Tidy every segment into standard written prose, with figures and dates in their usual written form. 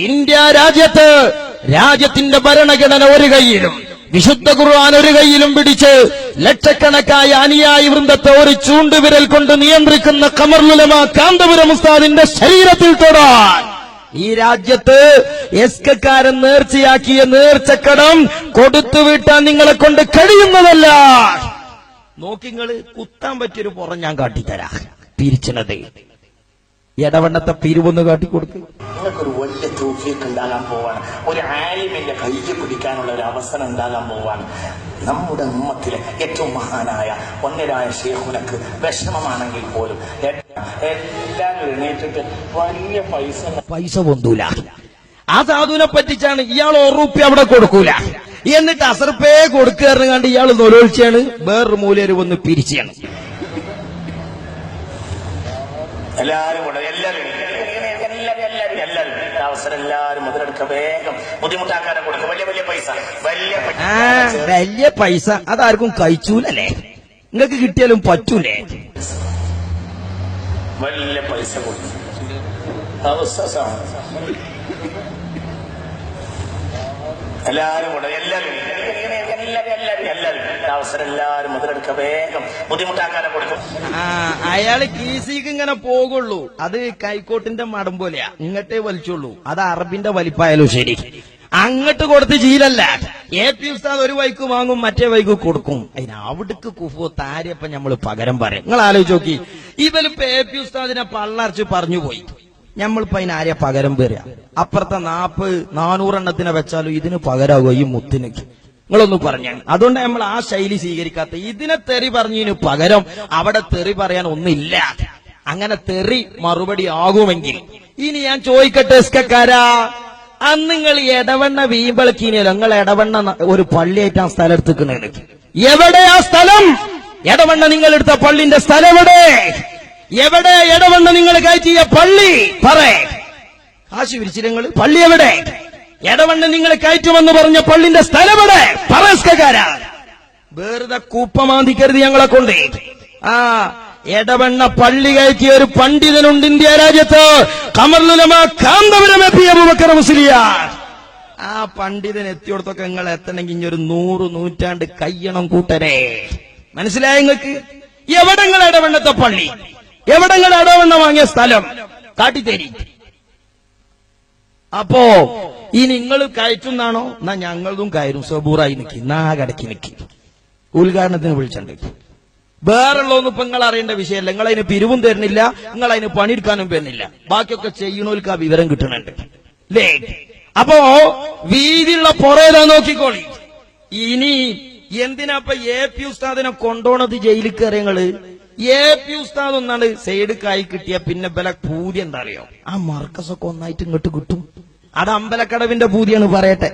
India രാജ്യത്തിന്റെ ഭരണഘടന ഒരു കൈയിലും വിശുദ്ധ ഖുർആൻ ഒരു കൈയിലും പിടിച്ച് ലക്ഷക്കണക്കായ അനുയായി വൃന്ദത്തെ ഒരു ചൂണ്ടുവിരൽ കൊണ്ട് നിയന്ത്രിക്കുന്ന ഖമറുൽ ഉലമാ കാന്തപുരം ഉസ്താദിന്റെ ശരീരത്തിൽ തൊടാൻ ഈ രാജ്യത്ത് എസ്കക്കാരൻ നേർച്ചയാക്കിയ നേർച്ചക്കടം കൊടുത്തുവിട്ടാൻ നിങ്ങളെ കൊണ്ട് കഴിയുന്നതല്ല. നോക്കിങ്ങള് കുത്താൻ പറ്റിയൊരു പുറം ഞാൻ കാട്ടിത്തരാ. പിരിച്ചണത് ഇടവണ്ണത്തെ പിരിവൊന്ന് കാട്ടിക്കൊടുക്കും. നിങ്ങൾക്കൊരു വലിയ തൗഫീഖ് ഉണ്ടാകാൻ പോവാണ്. ഒരു ആലിമിന്റെ കയ്യെ പിടിക്കാനുള്ള ഒരു അവസരം ഉണ്ടാകാൻ പോവാണ്. നമ്മുടെ ഉമ്മത്തിലെ ഏറ്റവും മഹാനായ ഒന്നരായ ശൈഖുനക്ക് വിഷമമാണെങ്കിൽ പോലും എല്ലാവരും എണീറ്റിട്ട് വലിയ പൈസ പൊന്തൂല. ആ സാധുവിനെ പറ്റിച്ചാണ് ഇയാൾ ഉറുപ്പി അവിടെ കൊടുക്കൂല. എന്നിട്ട് അസർപ്പേ കൊടുക്കാറുണ്ട് കണ്ട് ഇയാൾ നൊലോളിച്ചാണ് വേറൊരു മൂലര് വന്ന് പിരിച്ചാണ്. എല്ലാരും അവസരം എല്ലാരും മുതലെടുക്ക. വേഗം ബുദ്ധിമുട്ടാക്കാരെ കൊടുക്കും. വലിയ പൈസ അതാർക്കും കഴിച്ചൂലല്ലേ? നിങ്ങൾക്ക് കിട്ടിയാലും പറ്റൂലേ? വലിയ പൈസ കൊടുക്കും. എല്ലാരും അവസരം എല്ലാരും മുതലെടുക്ക. വേഗം ബുദ്ധിമുട്ടാക്കാരെ കൊടുക്കും. അയാള് കീസിക്ക് ഇങ്ങനെ പോകുള്ളൂ. അത് കൈക്കോട്ടിന്റെ മടം പോലെയാ, ഇങ്ങോട്ടേ വലിച്ചുള്ളൂ. അത് അറബിന്റെ വലിപ്പായാലും ശരി. അങ്ങോട്ട് കൊടുത്ത് ജീലല്ല. AP ഉസ്താദ് ഒരു വൈക്ക് വാങ്ങും, മറ്റേ വൈക്ക് കൊടുക്കും. അതിന് അവിടേക്ക് കുഫോ താരിയപ്പ ഞമ്മള് പകരം പറയും. നിങ്ങൾ ആലോചിച്ച് നോക്കി, ഇവലിപ്പോ AP ഉസ്താദിനെ പള്ളർച്ച് പറഞ്ഞു പോയി. ഞമ്മളിപ്പോ അതിനാരെയാ പകരം പേരുക? അപ്പുറത്തെ 400 എണ്ണത്തിനെ വെച്ചാലും ഇതിന് പകരാകുമോ ഈ മുത്തിന്? നിങ്ങളൊന്ന് പറഞ്ഞാണ്. അതുകൊണ്ട് നമ്മൾ ആ ശൈലി സ്വീകരിക്കാത്ത. ഇതിനെ തെറി പറഞ്ഞതിന് പകരം അവിടെ തെറി പറയാൻ ഒന്നില്ല. അങ്ങനെ തെറി മറുപടി ആകുമെങ്കിൽ ഇനി ഞാൻ ചോദിക്കട്ടെ, എസ്കക്കാരാ, അന്ന് നിങ്ങൾ ഇടവണ്ണ വീമ്പളക്കിനല്ലോ, നിങ്ങൾ ഇടവണ്ണ ഒരു പള്ളിയായിട്ട് ആ സ്ഥലം എടുത്തിക്കുന്നത് എവിടെയാ സ്ഥലം? ഇടവണ്ണ നിങ്ങൾ എടുത്ത പള്ളിന്റെ സ്ഥലം എവിടെ? ഇടവണ്ണ നിങ്ങൾ കയറ്റിയ പള്ളി പറയേ. കാശ് വിരിച്ചിരങ്ങൾ പള്ളി എവിടെ? ഇടവണ്ണ നിങ്ങൾ കയറ്റുമെന്ന് പറഞ്ഞ പള്ളിന്റെ സ്ഥലം എവിടെ? പറസ്കാരാ, വെറുതെ കൂപ്പമാന്തിക്കരുത് ഞങ്ങളെ കൊണ്ട്. ഇടവണ്ണ പള്ളി കയറ്റിയ ഒരു പണ്ഡിതനുണ്ട് ഇന്ത്യ രാജ്യത്ത്. ഖമറുൽ ഉലമാ കാന്തപുരം അബൂബക്കർ മുസ്ലിയാർ. ആ പണ്ഡിതൻ എത്തിയോടത്തൊക്കെ നിങ്ങൾ എത്തണമെങ്കിൽ ഇനി ഒരു 100 നൂറ്റാണ്ട് കയ്യണം കൂട്ടരെ. മനസ്സിലായ നിങ്ങൾക്ക്? എവിടങ്ങൾ ഇടവണ്ണത്തെ പള്ളി? എവിടങ്ങൾ ഇടവണ്ണ വാങ്ങിയ സ്ഥലം കാട്ടിത്തേരി. അപ്പോ ഈ നിങ്ങൾ കയറ്റുന്നാണോ? എന്നാ ഞങ്ങളതും കയറും. സബൂറായി നിൽക്കി, കടക്കി നിൽക്കി. ഉദ്ഘാടനത്തിന് വിളിച്ചിട്ടുണ്ട്. വേറുള്ളതൊന്നും ഇപ്പൊ നിങ്ങൾ അറിയേണ്ട വിഷയമല്ല. നിങ്ങൾ അതിന് പിരിവും തരുന്നില്ല, നിങ്ങൾ അതിന് പണിയെടുക്കാനും വരുന്നില്ല. ബാക്കിയൊക്കെ ചെയ്യണോൽക്ക് ആ വിവരം കിട്ടുന്നുണ്ട് അല്ലേ? അപ്പോ വീതിയുള്ള പുറേതാ നോക്കിക്കോളി. ഇനി എന്തിനാ AP ഉസ്താദിനെ കൊണ്ടോണത് ജയിലിൽ കയറിയങ്ങള്? AP ഉസ്താദ് ഒന്നാണ് സൈഡ് കിട്ടിയ പിന്നെ ബല പൂതി എന്താ അറിയോ? ആ മർക്കസൊക്കെ ഒന്നായിട്ട് ഇങ്ങോട്ട് കിട്ടും. അത് അമ്പലക്കടവിന്റെ പൂതിയാണ്, പറയട്ടെ.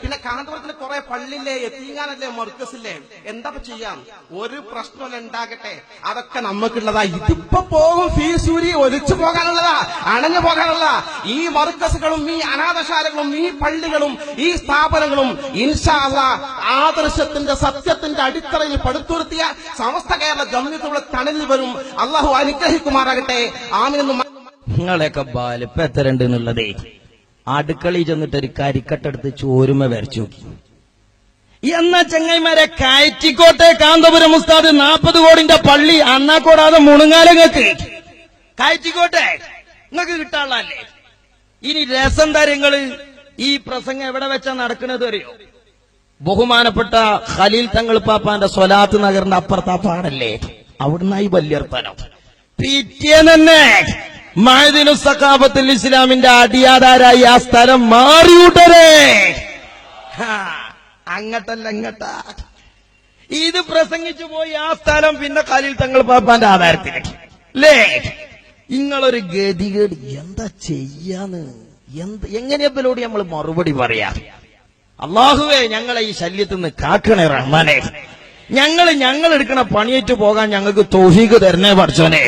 പിന്നെ കാന്തപുരത്തിന് കുറെ പള്ളിയില്ലേ, എത്തിങ്ങാനല്ലേ, മർക്കസില്ലേ, എന്താ ചെയ്യാം? ഒരു പ്രശ്നമല്ല ഉണ്ടാകട്ടെ, അതൊക്കെ നമുക്കുള്ളതാ. ഇതിപ്പോ പോകും ഫീസ് ഊരി ഒലിച്ചു പോകാനുള്ളതാ, അണഞ്ഞു പോകാനുള്ളതാ. ഈ മർക്കസുകളും ഈ അനാഥശാലകളും ഈ പള്ളികളും ഈ സ്ഥാപനങ്ങളും ഇൻഷാ അല്ലാഹ് ആദർശത്തിന്റെ സത്യത്തിന്റെ അടിത്തറയിൽ പടുത്തുയർത്തിയ സമസ്ത കേരള ജംഇയ്യത്തുൽ തണലിൽ വരും. അള്ളാഹു അനുഗ്രഹിക്കുമാറാകട്ടെ. ആമീൻ. നിങ്ങളെയൊക്കെ ബാലിപ്പ് എത്തരണ്ട് എന്നുള്ളതേ. അടുക്കളയിൽ ചെന്നിട്ട് ഒരു കരിക്കട്ടെടുത്ത് ചോരുമ വരച്ചു നോക്കി. എന്നാ ചങ്ങൈമാരെ കയറ്റിക്കോട്ടെ കാന്തപുരം ഉസ്താദ് 40 കോടിന്റെ പള്ളി അന്നാക്കോടാതെ മുണുങ്ങാലങ്ങൾക്ക് കയറ്റിക്കോട്ടെ. നിങ്ങൾക്ക് കിട്ടാനുള്ളതല്ലേ? ഇനി രസം തരങ്ങള് ഈ പ്രസംഗം എവിടെ വെച്ചാ നടക്കുന്നത് അറിയോ? ബഹുമാനപ്പെട്ട ഖലീൽ തങ്ങൾ പാപ്പാന്റെ സ്വലാത്ത് നഗറിന്റെ അപ്പുറത്താ പാടല്ലേ, അവിടുന്നായി വലിയർത്തനം. പിറ്റേന്ന് തന്നെ മഅദിനു സഖാഫത്തുൽ ഇസ്ലാമിന്റെ അടിയാധാരായി ആ സ്ഥലം മാറിയൂട്ടരേ. അങ്ങട്ടല്ല ഇങ്ങട്ടാ. ഇത് പ്രസംഗിച്ചു പോയി ആ സ്ഥലം പിന്നെ ഖലീൽ തങ്ങൾ പാപ്പാന്റെ ആധാരത്തിലേക്ക് അല്ലേ? നിങ്ങളൊരു ഗതികേട്. എന്താ ചെയ്യാന്ന്? എങ്ങനെയപ്പോലോട് നമ്മൾ മറുപടി പറയാ? അള്ളാഹുവേ, ഞങ്ങളെ ഈ ശല്യത്തിൽ നിന്ന് കാക്കണേ റഹ്മാനെ. ഞങ്ങൾ എടുക്കണ പണിയേറ്റ് പോകാൻ ഞങ്ങൾക്ക് തൗഫീഖ് തരണേ പടച്ചോനെ.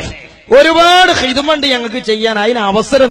ഒരുപാട് ഖിദ്മത്ത് ഞങ്ങൾക്ക് ചെയ്യാൻ, അതിന് അവസരം